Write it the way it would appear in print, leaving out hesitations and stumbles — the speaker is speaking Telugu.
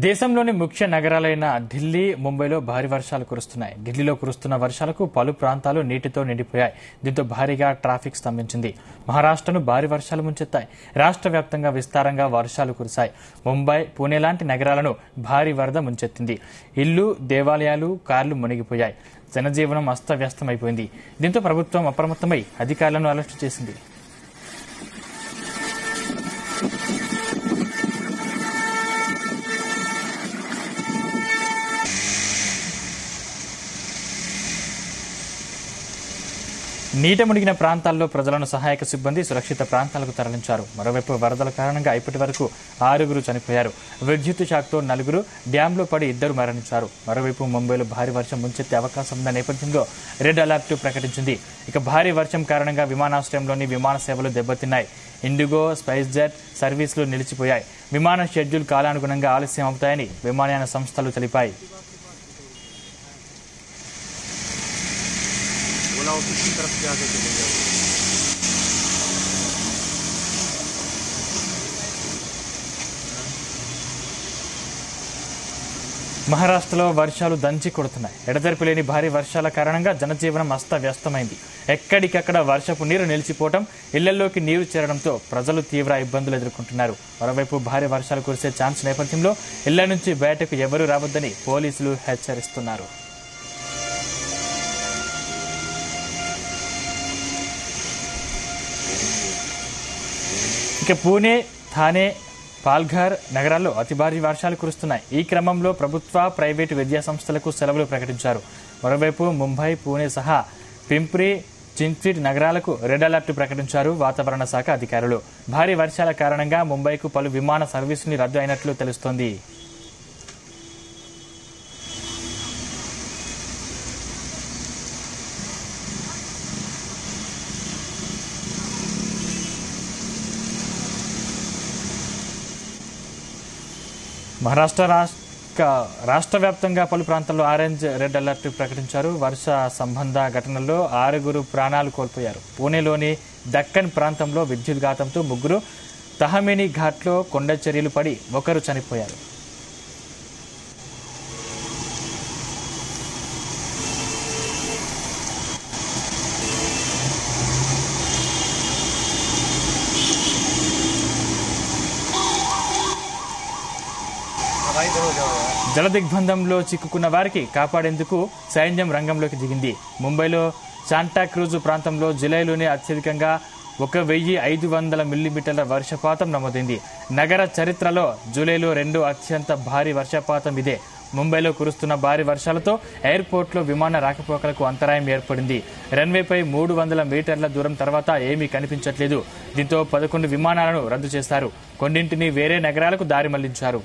దేశంలోని ముఖ్య నగరాలైన ఢిల్లీ, ముంబైలో భారీ వర్షాలు కురుస్తున్నాయి. ఢిల్లీలో కురుస్తున్న వర్షాలకు పలు ప్రాంతాలు నీటితో నిండిపోయాయి. దీంతో భారీగా ట్రాఫిక్ స్తంభించింది. మహారాష్ట్రను భారీ వర్షాలు ముంచెత్తాయి. రాష్ట్ర వ్యాప్తంగా విస్తారంగా వర్షాలు కురిశాయి. ముంబై, పూణే లాంటి నగరాలను భారీ వరద ముంచెత్తింది. ఇళ్లు, దేవాలయాలు, కార్లు మునిగిపోయాయి. జనజీవనం అస్తవ్యస్తమైపోయింది. దీంతో ప్రభుత్వం అప్రమత్తమై అధికారులను అరెస్టు చేసింది. నీట మునిగిన ప్రాంతాల్లో ప్రజలను సహాయక సిబ్బంది సురక్షిత ప్రాంతాలకు తరలించారు. మరోవైపు వరదల కారణంగా ఇప్పటి వరకు 6 చనిపోయారు. విద్యుత్ షాక్తో 4, డ్యాంలో పడి 2 మరణించారు. మరోవైపు ముంబైలో భారీ వర్షం ముంచెత్తే అవకాశం ఉన్న నేపథ్యంలో రెడ్ అలర్ట్ ప్రకటించింది. ఇక భారీ వర్షం కారణంగా విమానాశ్రయంలోని విమాన సేవలు దెబ్బతిన్నాయి. ఇండిగో, స్పైస్ జెట్ సర్వీసులు నిలిచిపోయాయి. విమాన షెడ్యూల్ కాలానుగుణంగా ఆలస్యం అవుతాయని విమానయాన సంస్థలు తెలిపాయి. మహారాష్ట్రలో వర్షాలు దంచి కొడుతున్నాయి. ఎడతెరిపి లేని భారీ వర్షాల కారణంగా జనజీవనం అస్తవ్యస్తమైంది. ఎక్కడికక్కడ వర్షపు నీరు నిలిచిపోవడం, ఇళ్లలోకి నీరు చేరడంతో ప్రజలు తీవ్ర ఇబ్బందులు ఎదుర్కొంటున్నారు. మరోవైపు భారీ వర్షాలు కురిసే ఛాన్స్ నేపథ్యంలో ఇళ్ల నుంచి బయటకు ఎవరూ రావద్దని పోలీసులు హెచ్చరిస్తున్నారు. ఇక పూణే, థానే, పాల్ఘర్ నగరాల్లో అతి భారీ వర్షాలు కురుస్తున్నాయి. ఈ క్రమంలో ప్రభుత్వ, ప్రైవేటు విద్యా సంస్థలకు సెలవులు ప్రకటించారు. మరోవైపు ముంబై, పూణే సహా పింప్రి చించ్విడ్ నగరాలకు రెడ్ అలర్ట్ ప్రకటించారు వాతావరణ శాఖ అధికారులు. భారీ వర్షాల కారణంగా ముంబైకు పలు విమాన సర్వీసులు రద్దు అయినట్లు తెలుస్తోంది. రాష్ట్ర వ్యాప్తంగా పలు ప్రాంతాల్లో ఆరెంజ్, రెడ్ అలర్ట్ ప్రకటించారు. వర్ష సంబంధ ఘటనల్లో 6 ప్రాణాలు కోల్పోయారు. పూణేలోని దక్కన్ ప్రాంతంలో విద్యుద్ఘాతంతో 3, తహమేని ఘాట్లో కొండ చర్యలు పడి 1 చనిపోయారు. జలదిగ్బంధంలో చిక్కుకున్న వారికి కాపాడేందుకు సైన్యం రంగంలోకి దిగింది. ముంబైలో శాంటాక్రూజ్ ప్రాంతంలో జూలైలోనే అత్యధికంగా 1500 మిల్లీమీటర్ల వర్షపాతం నమోదైంది. నగర చరిత్రలో జూలైలో 2 అత్యంత భారీ వర్షపాతం ఇదే. ముంబైలో కురుస్తున్న భారీ వర్షాలతో ఎయిర్పోర్ట్లో విమాన రాకపోకలకు అంతరాయం ఏర్పడింది. రన్వేపై 300 మీటర్ల దూరం తర్వాత ఏమీ కనిపించట్లేదు. దీంతో 11 విమానాలను రద్దు చేశారు. కొన్నింటిని వేరే నగరాలకు దారి మళ్లించారు.